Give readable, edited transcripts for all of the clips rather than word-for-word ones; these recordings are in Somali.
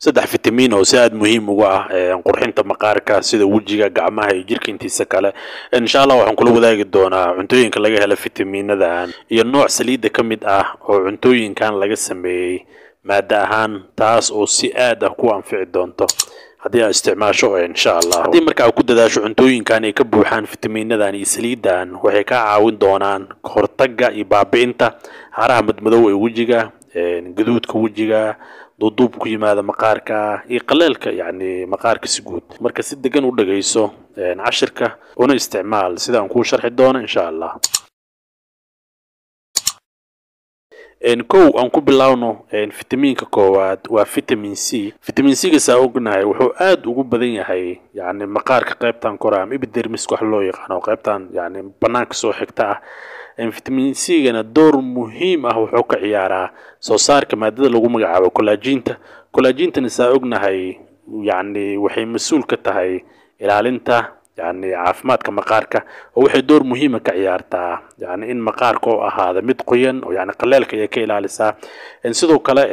saddex fitamiin oo si aad muhiim ugu ah qurxinta maqaarka sida wajiga gacmaha iyo jirka intiisa kale insha Allah waxaan kula wadaagi doonaa cuntooyinka laga helo fitamiinadan iyo nooc saliid ka mid ah oo cuntooyinkan laga sameeyay maada ahaan taas oo si aad ah ku anfici doonto haddii aad isticmaasho insha Allah haddii marka aad ku dadaasho cuntooyinkan ay ka buuxaan fitamiinadan iyo saliidan waxay ka caawin doonaan hortagga iyo baabi'inta haraha madmadow ee wajiga gaduudka wajiga duuduub ku yimaada maqaarka iyo qaleelka maqaarka si guud marka si degan u dhageyso cashirka una isticmaal sida aan ku sharxi doono insha Allah kow aan ku bilaawno fitamiinka koowaad waa vitamin C vitamin C ga ognahay wuxuu aad ugu badan yahay maqaarka qaybtan kora ama epidermis wax loo yaqaan qaybtan banaanka soo xigta ah vitamin C gana door muhiim ah wuxuu ka ciyaaraa soo saarka maadada lagu magacaabo collagen-ta saa ognahay waxay mas'uul ka tahay ilaalinta caafimaadka maqaarka oo waxay door muhiim ah ka ciyaartaa in maqaarka oo ahaado mid qoyan oo qaleelka ay ka ilaalisaa sidoo kale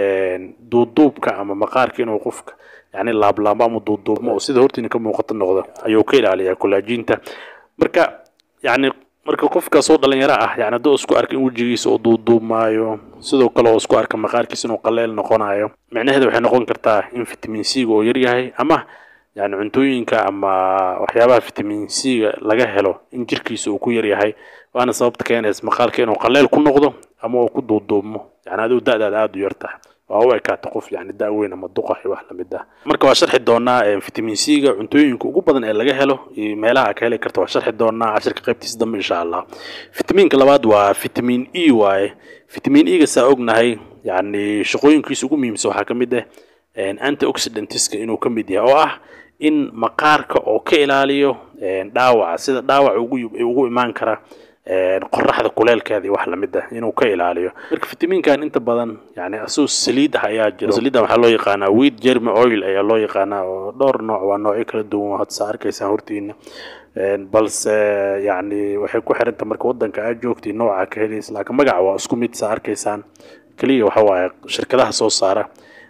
duuduubka ama maqaarka inuu qofka laablaabo ama duuduubmo oo sida hortiina ka muuqato noqdo ayuu ka ilaaliyaa collagen-ta marka qofka soo dhalinyaro ah haduu isku arko in wajigiisa oo duuduubmaayo sidoo kale oo isku arka maqaarkiisa inuu qaleel noqonayo macnaheedu waxay noqon kartaa in vitamin C ga oo yar yahay ama cuntooyinka ama waxyaabaha vitamin C ga laga helo in jirkiisa uu ku yar yahay waana sababta keenaysa maqaarka inuu qaleel ku noqdo ama uu ku duuduubmo aduu da'daada aad u yartahay waa u ekaata qof da' weyn ama duqa wax la mid ah marka waa sharxi doonaa vitamin C ga cuntooyinka ugu badan ee laga helo iyo meelaha ka heli karto waa sharxi doonaa cashirka qaybtiisa dambe insha Allah fitamiinka labaad waa vitamin E waaye vitamin E ga saa ognahay shaqooyinkiisa ugu muhiimsan waxaa ka mid ah antioxidantska inuu ka mid yahay oo ah in maqaarka oo ka ilaaliyo dhaawaca sida dhaawac ugu imaan kara qorraxda kuleelkeeda wax la mid ah inuu ka ilaaliyo marka fitamiinkan inta badan asoo saliid ah ayaa jira saliidan waxa loo yaqaanaa wheat germ oil ayaa loo yaqaanaa oo dhowr nooc waa noocyo kala duwan hadda arkaysan hortiina balse waxay ku xiran tahay marka wadanka aad joogtay nooca ka helaysa laakiin magaca waa isku mid arkaysan kaliya waxa waaye shirkadaha soo saara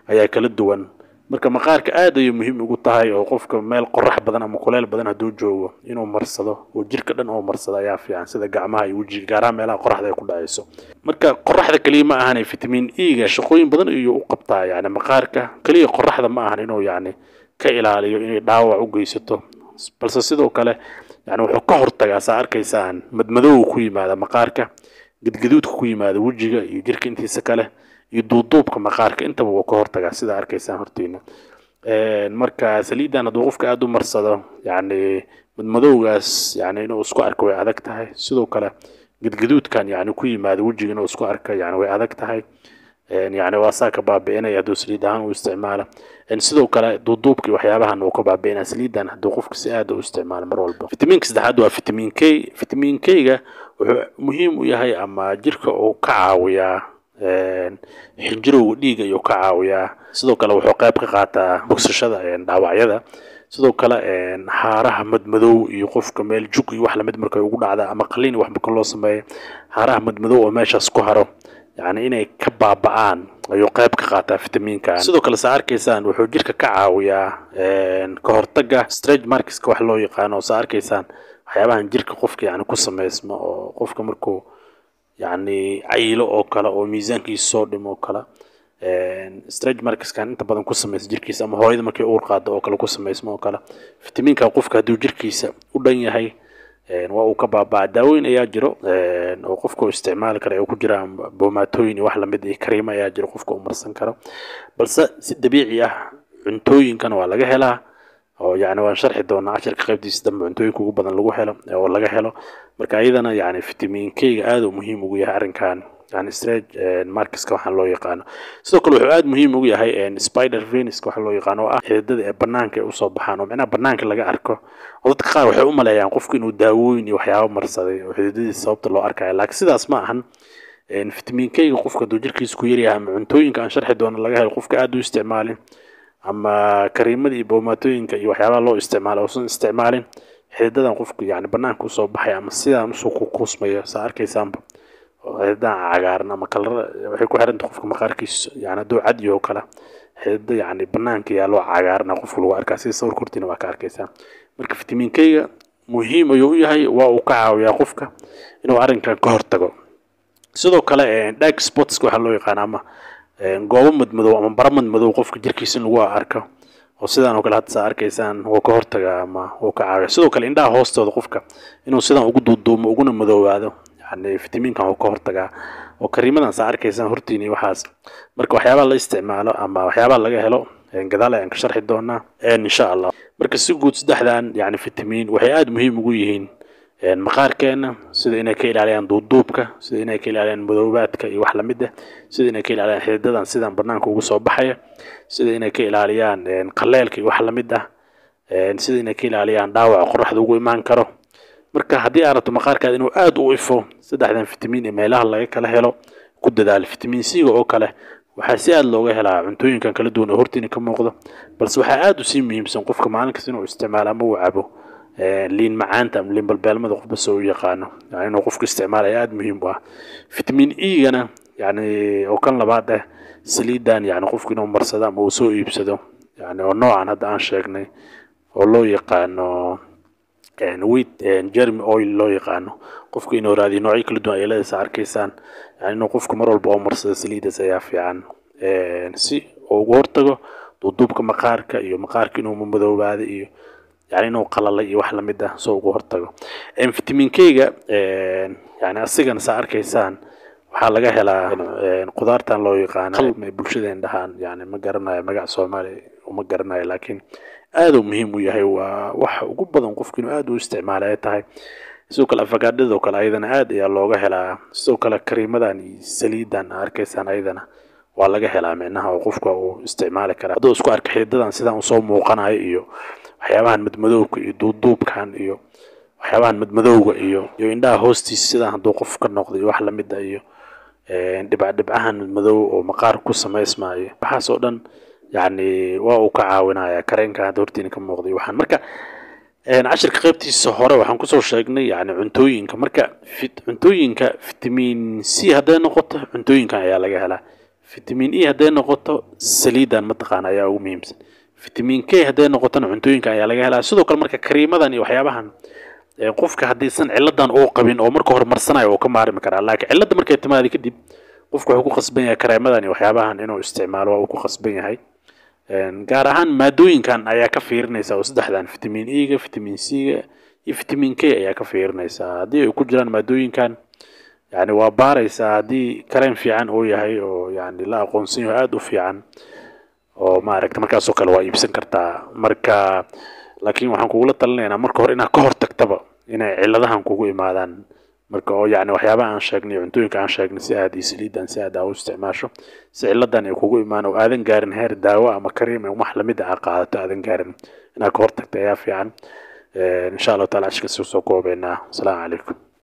ayaa kala duwan marka maqaarka aad ay muhiim ugu tahay oo qofka meel qorrax badan ama kuleel badan haduu joogo inuu marsado oo jirka dhan oo marsado ayaa fiican sida gacmaha iyo wajiga gaar ahaan meelaha qorraxda ay ku dhacayso marka qorraxda kaliya ma ahan vitamin E ga shaqooyin badan ayuu u qabtaa maqaarka kaliya qorraxda ma ahan inuu ka ilaaliyo inay dhaawac u geysato balse sidoo kale wuxuu ka hortagaa saa arkaysaan madmadow ku yimaada maqaarka gadgaduudka ku yimaada wajiga iyo jirka intiisa kale iyo duuduubka maqaarka intaba wuu ka hortagaa sida arkaysaan hortiina marka saliidan haduu qofka aad u marsado madmadowgaas inuu isku arko way adag tahay sidoo kale gadgaduudkan ku yimaada wajiga inuu isku arko way adag tahay waa saa ka baabi'inaya haduu saliid ahaan u isticmaalo sidoo kale duuduubka waxyaabahan uu ka baabi'inaya saliidan haduu qofka si aad u isticmaalo mar walba fitamiinka saddexaad waa vitamin K ga wuxuu muhiim u yahay ama jirka uu ka caawiyaa xinjirowga dhiigga ayuu ka caawiyaa sidoo kale wuxuu qayb ka qaataa bogsashada dhaawacyada sidoo kale haaraha madmadow iyo qofka meel jug iyo wax la mid markay ugu dhacda ama qalliin wax marka loo sameeyo haaraha madmadow oo meeshaas ku haro inay ka baaba'aan ayuu qayb ka qaataa fitamiinkan sidoo kale saa arkaysaan wuxuu jirka ka caawiyaa ka hortagga stretch marks wax loo yaqaano saa arkaysaan waxyaabahan jirka qofka ku sameysmo oo qofka markuu cayilo oo kale oo miisaankiisa soo dhimo kala stretch marks kan inta badan ku sameys jirkiisa ama hooyada markay uur qaado oo kale ku sameysmo oo kale fitamiinka qofka haduu jirkiisa u dhan yahay waa uu ka baabaa daawooyin ayaa jiro oo qofka isticmaal kara oo ku jiraan boomaatooyin wax la mid ah kareem ayaa jiro qofka u marsan karo balse si dabiici ah cuntooyinkan waa laga helaa oo waan sharxi doonaa cashirka qaybtiisa dambe cuntooyinka ugu badan lagu helo oo laga helo marka ayadana vitamin K ga aad u muhiim ugu yahay arrinkan stretch marks ka waxa loo yaqaan sidoo kale wuxuu aad muhiim ugu yahay spider veins ka waxa loo yaqaan oo ah xididada ee banaanka u soo baxaan oo macnaha banaanka laga arko oo dadka qaar waxay u maleeyaan qofku inuu daawooyin iyo waxyaabo marsaday oo xididadiisa sababta loo arkayo laakiin sidaas ma ahan vitamin K ga qofka haduu jirkiisa ku yar yahay ama cuntooyinka aan sharxi doono laga helo qofka aad u isticmaalin ama kareemada iyo boomaatooyinka iyo waxyaabaha loo isticmaalo oo isticmaalin xididadan qofku banaanka u soo baxay ama sidaan u soo kuusmayo saa arkaysaan xididadan cagaaran ama kalar waxay ku xiran tahay qofka maqaarkiisa haduu cad yahay kala xididda yani banaanka yaalo cagaarna qofku lagu arkaa sida sawirka hortiina waa ka arkaysaa marka vitamin K-ga muhiim ayuu u yahay waa uu ka caawiyaa qofka inuu arrinkan ka hortago sidoo kale dark spots waxa loo yaqaan ama goobo madmadow ama bara madmadow qofka jirkiisa lagu arko oo sidaan oo kale hadda arkaysaan oo ka hortaga ama oo ka caawiya sidoo kale indhaha hoostooda qofka inuu sidaan ugu duuduumo uguna madoowaado yani fitamiinkan oo ka hortaga oo kariimadan sa arkaysaan hortiina waxaas marka waxyaabaha la isticmaalo ama waxyaabaha laga helo gadaal ayaan ka sharxi doonaa insha Allah marka si guud saddexdan yani fitamiin waxay aad muhiim ugu yihiin maqaarkeena sida inay ka ilaaliyaan duuduubka sida inay ka ilaaliyaan madoobaadka iyo wax la mid ah sida inay ka ilaaliyaan xididadan sidaan banaanka ugu soo baxaya sida inay ka ilaaliyaan qaleelka iyo wax la mid ah sida inay ka ilaaliyaan dhaawaca qorraxda ugu imaan karo marka haddii aad rabto maqaarkaada inuu aad u ifo saddexdan fitamiin ee meelaha laga kala helo ku dadaal fitamiin C oo kale waxaa si aad looga helaa cuntooyinkan kala duwan oo hortiina ka muuqdo balse waxaa aad u sii muhiimsan qofka maalinkaas inuu isticmaalo ama uu cabo liin macaanta ama liin balbeelmada qofba soo yaqaano yani inuu qofku isticmaalayo aad muhiim u ah fitamiin E-gana yani oo kan labaad ah saliidan yani qofku inuu marsado ama uu soo iibsado yani oo noocan hadda aan sheegnay oo loo yaqaano wheat germ oil loo yaqaano qofku inuu raadiyo noocyo kala duwan ay leedahay arkaysaan yani inuu qofku mar walba oo marsado saliidaas ayaa fiican si uu uga hortago duuduubka maqaarka iyo maqaarka inuu madoobaado iyo يعني إنه قلل يوح لمدة سوق هرتجو فيتامين كيجا يعني أصيغا سعر كيسان وحالة هلا قدرتان لو يقان بلشدين دهان يعني ما قرنا ما قاعد سومالي وما قرنا لكن هذا مهم وياهي وح وقبضا نقف كنو هذا استعمالاته هاي سوق الأفقاد ذوك أيضا عاد يا لوجه هلا سوق الكريمة داني سليدان أركيسان أيضا ولا هلا منها وقفك واستعمالك كلا دوس كوارك حددان سيدان صوم وقناع إيو waxyaabahan madmadowga iyo duuduubkan iyo waxyaabahan madmadowga iyo indhaha hoostiisa sida haduu qof ka noqday wax la mid ah iyo dhibcahan madmadow oo maqaar ku sameysmaayo waxaas oo dhan yani waa uu ka caawinaya kareenka hadda hortiina ka muuqday waxaan marka cashirka qaybtiisa hore waxaan kusoo sheegnay yani cuntooyinka marka cuntooyinka fitamiin C haday noqoto cuntooyinkan ayaa laga helaa fitamiin E haday noqoto saliidan mataqaan ayaa ugu muhiimsan فيتامين K هذا نقطة عنتوين كان يلاقي هلا سودو كل مرة كريمة ذا وحيابهن قفك هذه سن علدان أو قبين أو مركه مرسنا أو كم عارف مكان لكن علد مركه اعتمادي كدي قفك حقوق خصبية كريمة ذا وحيابهن إنه استعمال وحقوق خصبية هاي جارهن ما دوين كان أيا كفير نيسا وصدح ذا فيتامين E فيتامين C فيتامين K أيا كفير نيسا دي وكجران ما دوين كان يعني وباريسا دي كريم في عن أو يهاي أو يعني لا قنصين عادوا في عن oo ma aragta markaas oo kale waa iibsan kartaa marka laakiin waxaan kugu la talinaynaa marka hore inaad ka hortagtaba inay ciladahan kugu imaadaan marka oo yani waxyaabaha aan sheegnay cuntooyinka aan sheegnay si aad isliidan si aad u isticmaasho si ciladan ay kugu imaan oo aadan gaarin heer daawo ama kareem ama wax lamid ah qaadato aadan gaarin inaad ka hortagto ayaa fiican insha Allah taala ashka soo koobeena assalaamu calaykum